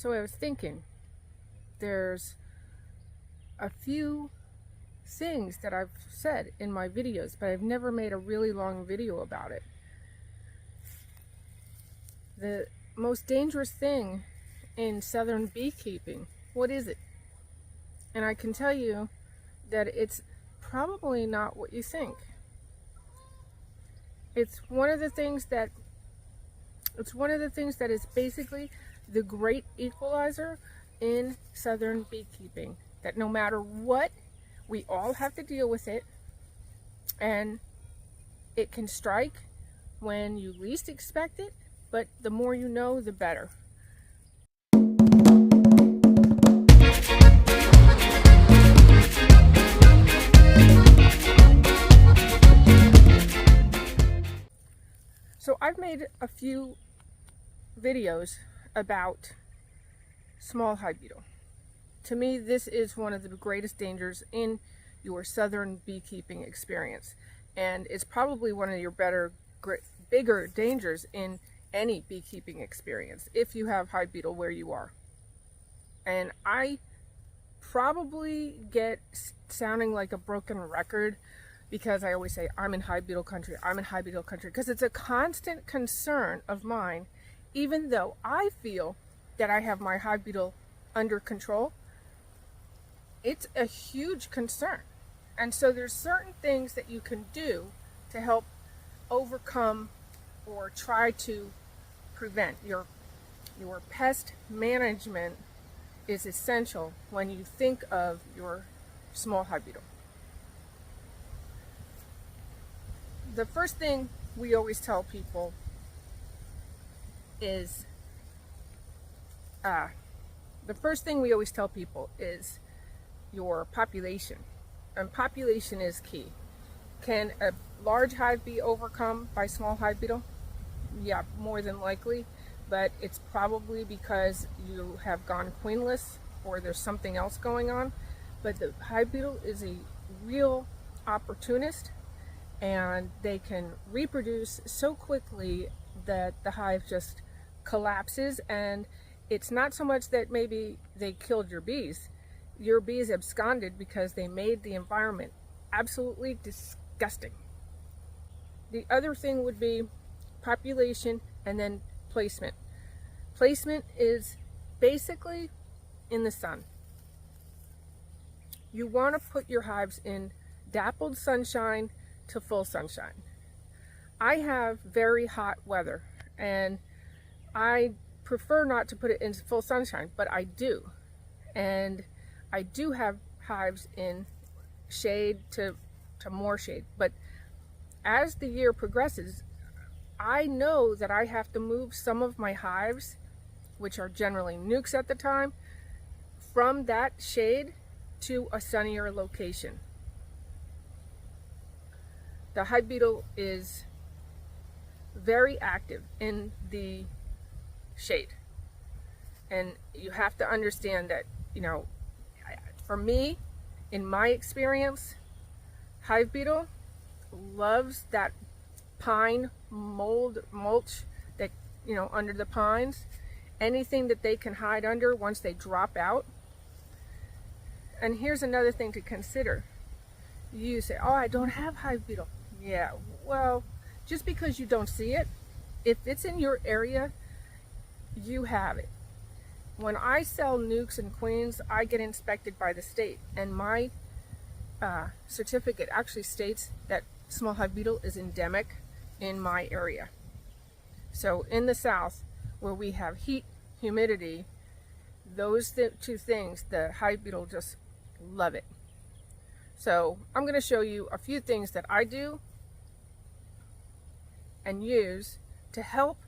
So I was thinking, there's a few things that I've said in my videos, but I've never made a really long video about it. The most dangerous thing in southern beekeeping, what is it? And I can tell you that it's probably not what you think. It's one of the things that is basically the great equalizer in southern beekeeping, that no matter what, we all have to deal with it, and it can strike when you least expect it, but the more you know, the better. So I've made a few videos about small hive beetle. To me, this is one of the greatest dangers in your southern beekeeping experience, and it's probably one of your bigger dangers in any beekeeping experience if you have hive beetle where you are. And I probably get sounding like a broken record because I always say I'm in hive beetle country, I'm in hive beetle country, because it's a constant concern of mine. Even though I feel that I have my hive beetle under control, it's a huge concern. And so there's certain things that you can do to help overcome or try to prevent. Your pest management is essential when you think of your small hive beetle. The first thing we always tell people is your population, and population is key. Can a large hive be overcome by small hive beetle? Yeah, more than likely, but it's probably because you have gone queenless or there's something else going on. But the hive beetle is a real opportunist, and they can reproduce so quickly that the hive just collapses. And it's not so much that maybe they killed your bees. Your bees absconded because they made the environment absolutely disgusting. The other thing would be population and then placement. Placement is basically in the sun. You want to put your hives in dappled sunshine to full sunshine. I have very hot weather, and I prefer not to put it in full sunshine, but I do. And I do have hives in shade to more shade. But as the year progresses, I know that I have to move some of my hives, which are generally nukes at the time, from that shade to a sunnier location. The hive beetle is very active in the shade. And you have to understand that, for me, in my experience, hive beetle loves that pine mulch that, under the pines. Anything that they can hide under once they drop out. And here's another thing to consider. You say, oh, I don't have hive beetle. Yeah, well, just because you don't see it, if it's in your area, you have it. When I sell nukes and queens, I get inspected by the state, and my certificate actually states that small hive beetle is endemic in my area. So in the south, where we have heat, humidity, those two things, the hive beetle just love it. So I'm going to show you a few things that I do and use to help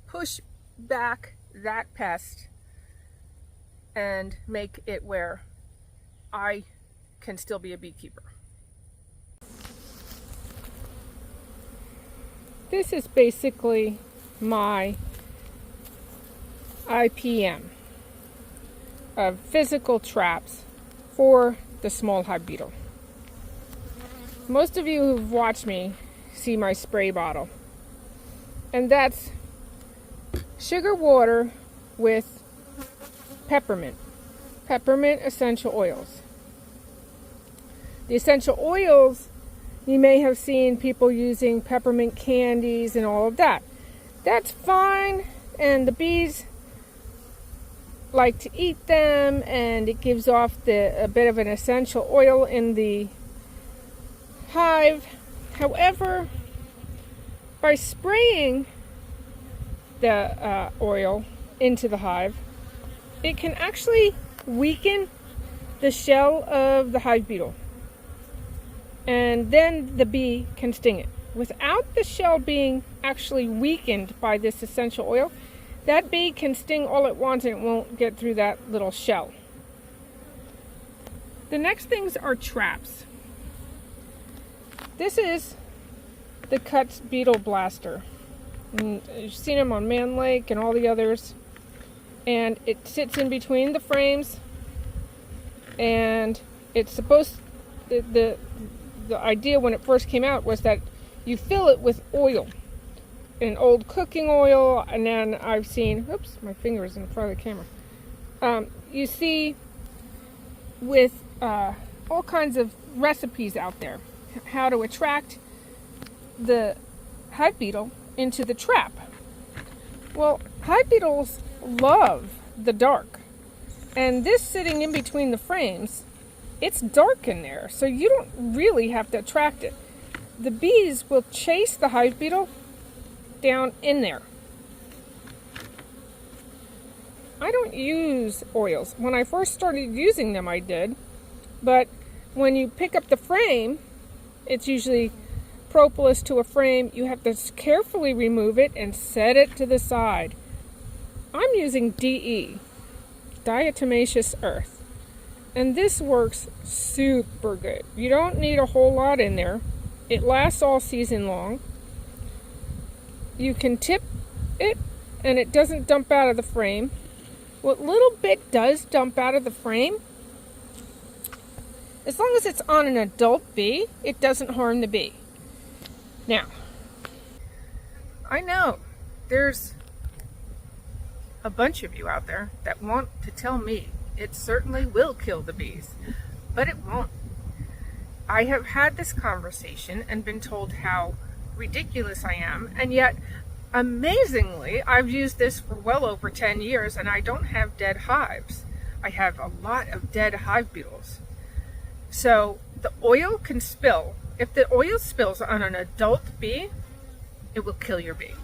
push back that pest and make it where I can still be a beekeeper. This is basically my IPM of physical traps for the small hive beetle. Most of you who've watched me see my spray bottle, and that's sugar water with peppermint. Peppermint essential oils. The essential oils, you may have seen people using peppermint candies and all of that. That's fine, and the bees like to eat them, and it gives off a bit of an essential oil in the hive. However, by spraying the oil into the hive, it can actually weaken the shell of the hive beetle, and then the bee can sting it. Without the shell being actually weakened by this essential oil, that bee can sting all it wants and it won't get through that little shell. The next things are traps. This is the Cuts Beetle Blaster. And you've seen them on Man Lake and all the others. And it sits in between the frames. And it's supposed, the idea when it first came out was that you fill it with oil. An old cooking oil, and then I've seen, oops, my finger is in front of the camera. You see with all kinds of recipes out there, how to attract the hive beetle into the trap. Well, hive beetles love the dark, and this sitting in between the frames, it's dark in there, so you don't really have to attract it. The bees will chase the hive beetle down in there. I don't use oils. When I first started using them, I did, but when you pick up the frame, it's usually propolis to a frame. You have to carefully remove it and set it to the side. I'm using DE, diatomaceous earth, and this works super good. You don't need a whole lot in there. It lasts all season long. You can tip it and it doesn't dump out of the frame. What little bit does dump out of the frame, as long as it's on an adult bee, it doesn't harm the bee. Now, I know there's a bunch of you out there that want to tell me it certainly will kill the bees, but it won't. I have had this conversation and been told how ridiculous I am, and yet amazingly I've used this for well over 10 years and I don't have dead hives. I have a lot of dead hive beetles. So the oil can spill. If the oil spills on an adult bee, it will kill your bee.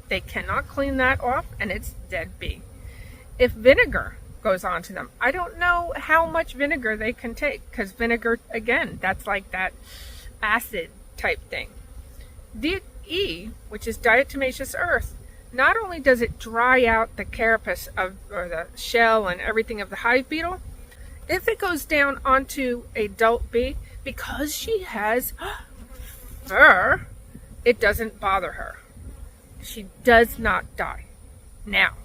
They cannot clean that off, and it's dead bee. If vinegar goes onto them, I don't know how much vinegar they can take, because vinegar, again, that's like that acid type thing. DE, which is diatomaceous earth, not only does it dry out the carapace of, or the shell and everything of the hive beetle, if it goes down onto a adult bee, because she has fur, it doesn't bother her. She does not die. Now,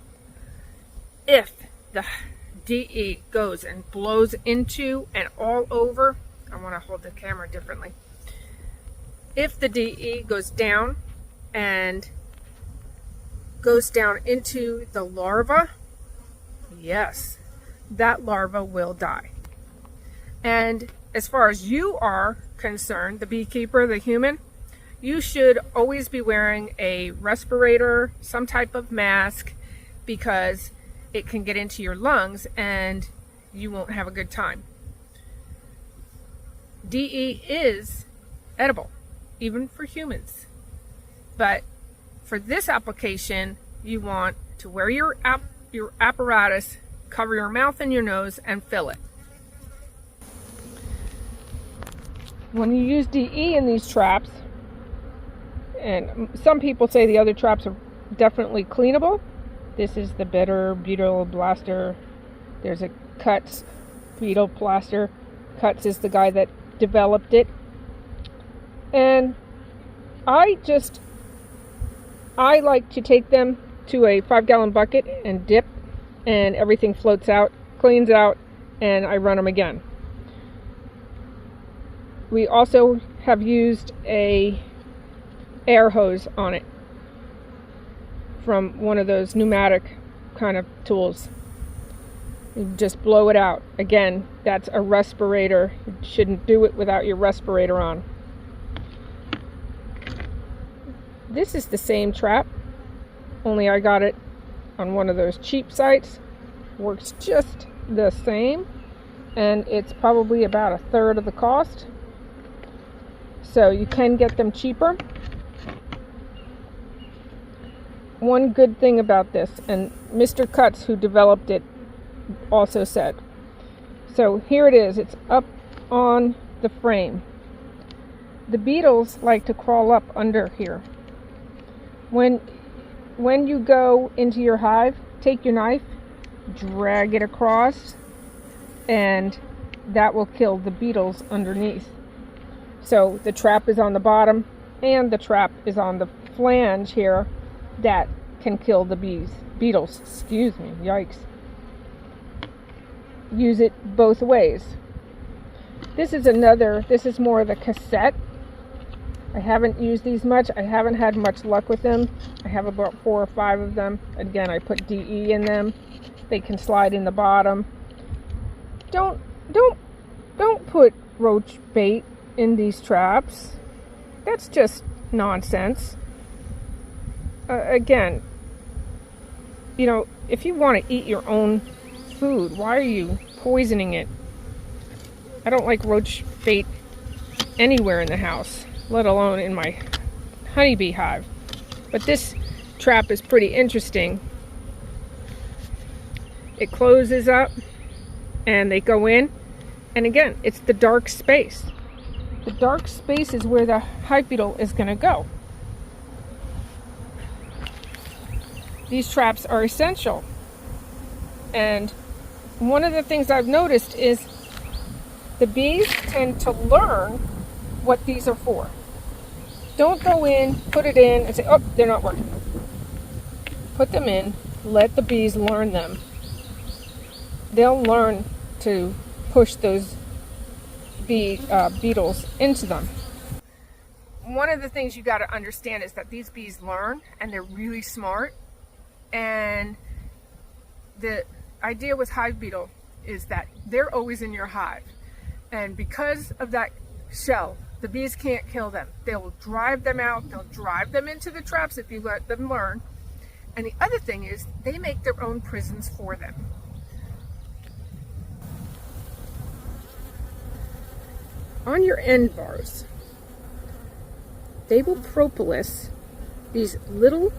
if the DE goes and blows into and all over, I want to hold the camera differently. If the DE goes down and goes down into the larva, yes, that larva will die. And as far as you are concerned, the beekeeper, the human, you should always be wearing a respirator, some type of mask, because it can get into your lungs and you won't have a good time. DE is edible, even for humans. But for this application, you want to wear your apparatus, cover your mouth and your nose, and fill it. When you use DE in these traps, and some people say the other traps are definitely cleanable. This is the Beetle Blaster. There's a Cuts Beetle Blaster. Cuts is the guy that developed it. And I like to take them to a 5-gallon bucket and dip, and everything floats out, cleans out, and I run them again. We also have used a air hose on it from one of those pneumatic kind of tools. You just blow it out. Again, that's a respirator. You shouldn't do it without your respirator on. This is the same trap, only I got it on one of those cheap sites. Works just the same, and it's probably about 1/3 of the cost. So you can get them cheaper. One good thing about this, and Mr. Cutts, who developed it, also said, so here it is, it's up on the frame. The beetles like to crawl up under here. When you go into your hive, take your knife, drag it across, and that will kill the beetles underneath. So the trap is on the bottom, and the trap is on the flange here that can kill the beetles. Excuse me, yikes. Use it both ways. This is more of the cassette. I haven't used these much. I haven't had much luck with them. I have about 4 or 5 of them. Again, I put DE in them. They can slide in the bottom. Don't put roach bait in these traps. That's just nonsense. Again, you know, if you want to eat your own food, why are you poisoning it? I don't like roach bait anywhere in the house, let alone in my honeybee hive. But this trap is pretty interesting. It closes up and they go in, and again, it's the dark space. The dark space is where the hive beetle is going to go. These traps are essential. And one of the things I've noticed is the bees tend to learn what these are for. Don't go in, put it in, and say, oh, they're not working. Put them in, let the bees learn them. They'll learn to push those beetles into them. One of the things you got to understand is that these bees learn, and they're really smart. And the idea with hive beetle is that they're always in your hive. And because of that shell, the bees can't kill them. They'll drive them out. They'll drive them into the traps if you let them learn. And the other thing is they make their own prisons for them. On your end bars, they will propolis these little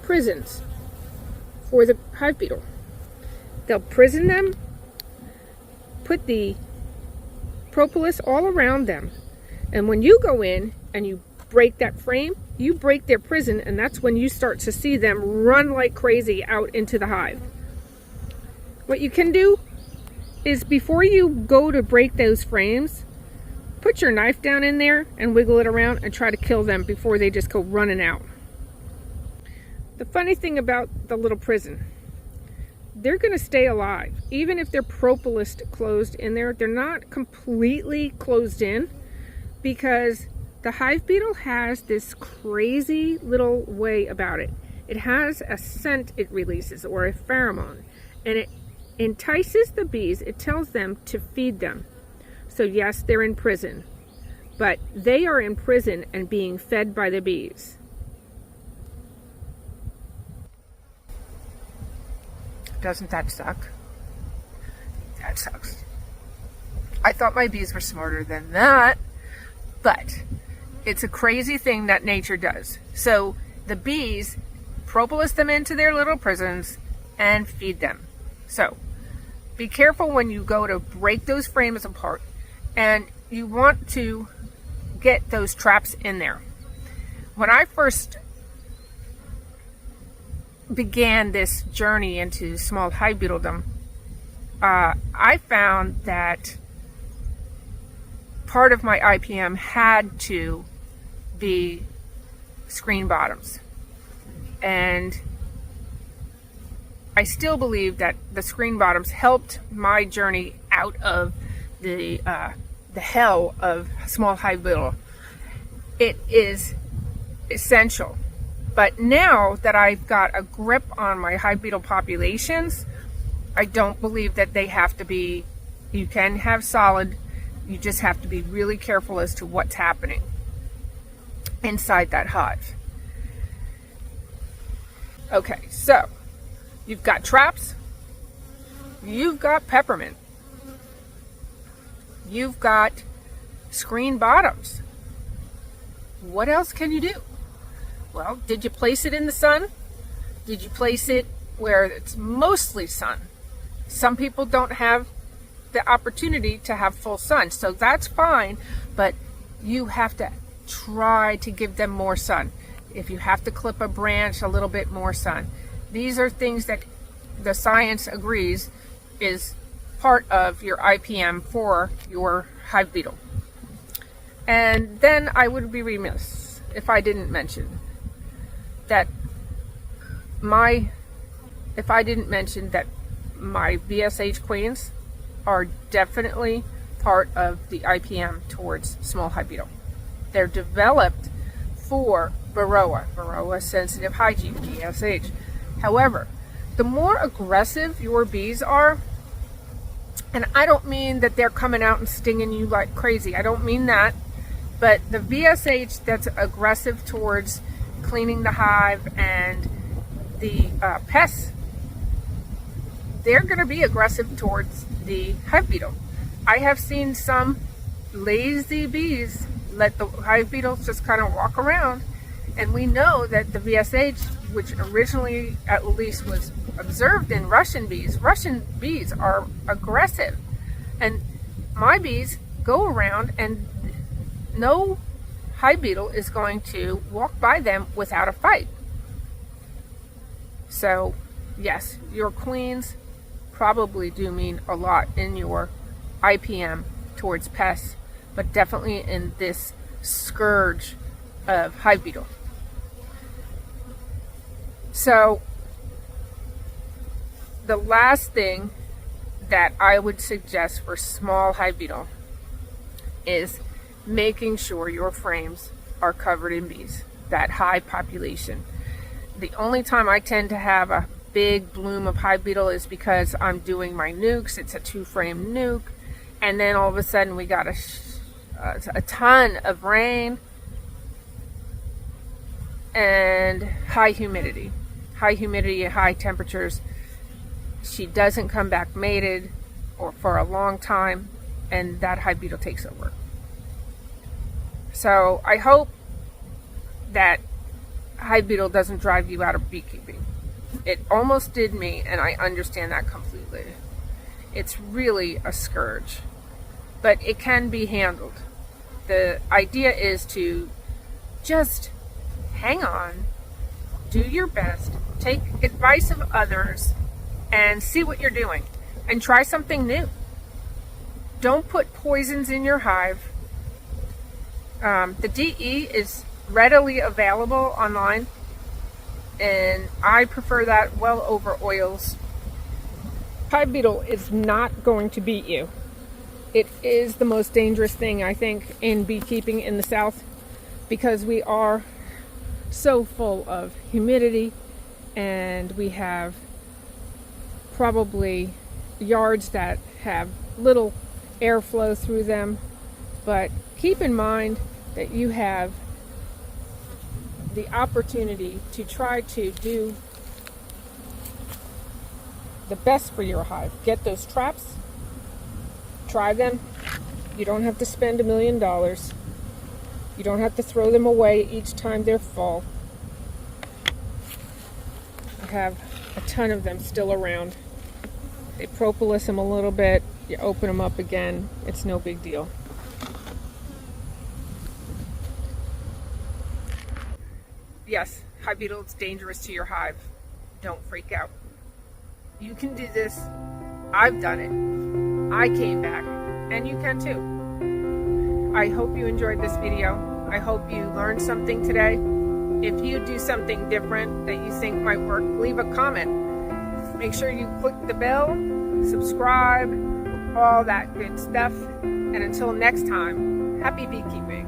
prisons for the hive beetle. They'll prison them, put the propolis all around them, and when you go in and you break that frame, you break their prison, and that's when you start to see them run like crazy out into the hive. What you can do is, before you go to break those frames, put your knife down in there and wiggle it around and try to kill them before they just go running out. The funny thing about the little prison, they're going to stay alive. Even if they're propolis closed in there, they're not completely closed in, because the hive beetle has this crazy little way about it. It has a scent it releases, or a pheromone, and it entices the bees. It tells them to feed them. So yes, they're in prison, but they are in prison and being fed by the bees. Doesn't that suck? That sucks. I thought my bees were smarter than that, but it's a crazy thing that nature does. So the bees propolis them into their little prisons and feed them. So be careful when you go to break those frames apart, and you want to get those traps in there. When I first began this journey into small hive beetledom, I found that part of my IPM had to be screen bottoms, and I still believe that the screen bottoms helped my journey out of the hell of small hive beetle. It is essential But now that I've got a grip on my hive beetle populations, I don't believe that they have to be, you can have solid, you just have to be really careful as to what's happening inside that hive. Okay, so you've got traps, you've got peppermint, you've got screen bottoms. What else can you do? Well, did you place it in the sun? Did you place it where it's mostly sun? Some people don't have the opportunity to have full sun, so that's fine, but you have to try to give them more sun. If you have to clip a branch, a little bit more sun. These are things that the science agrees is part of your IPM for your hive beetle. And then I would be remiss if I didn't mention that my VSH queens are definitely part of the IPM towards small hive beetle. They're developed for Varroa sensitive hygiene, VSH. However, the more aggressive your bees are, and I don't mean that they're coming out and stinging you like crazy, I don't mean that, but the VSH that's aggressive towards cleaning the hive and the pests, they're going to be aggressive towards the hive beetle. I have seen some lazy bees let the hive beetles just kind of walk around, and we know that the VSH, which originally at least was observed in Russian bees are aggressive, and my bees go around and no hive beetle is going to walk by them without a fight. So yes, your queens probably do mean a lot in your IPM towards pests, but definitely in this scourge of hive beetle. So the last thing that I would suggest for small hive beetle is making sure your frames are covered in bees, that hive population. The only time I tend to have a big bloom of hive beetle is because I'm doing my nukes. It's a 2-frame nuke, and then all of a sudden we got a ton of rain and high humidity and high temperatures. She doesn't come back mated or for a long time, and that hive beetle takes over. So I hope that hive beetle doesn't drive you out of beekeeping. It almost did me, and I understand that completely. It's really a scourge, but it can be handled. The idea is to just hang on, do your best, take advice of others, and see what you're doing, and try something new. Don't put poisons in your hive. The DE is readily available online, and I prefer that well over oils. Hive beetle is not going to beat you. It is the most dangerous thing, I think, in beekeeping in the South, because we are so full of humidity, and we have probably yards that have little airflow through them. But keep in mind that you have the opportunity to try to do the best for your hive. Get those traps, try them. You don't have to spend $1 million. You don't have to throw them away each time they're full. I have a ton of them still around. They propolis them a little bit, you open them up again, it's no big deal. Yes, hive beetle is dangerous to your hive. Don't freak out. You can do this. I've done it. I came back, and you can too. I hope you enjoyed this video. I hope you learned something today. If you do something different that you think might work, leave a comment. Make sure you click the bell, subscribe, all that good stuff. And until next time, happy beekeeping.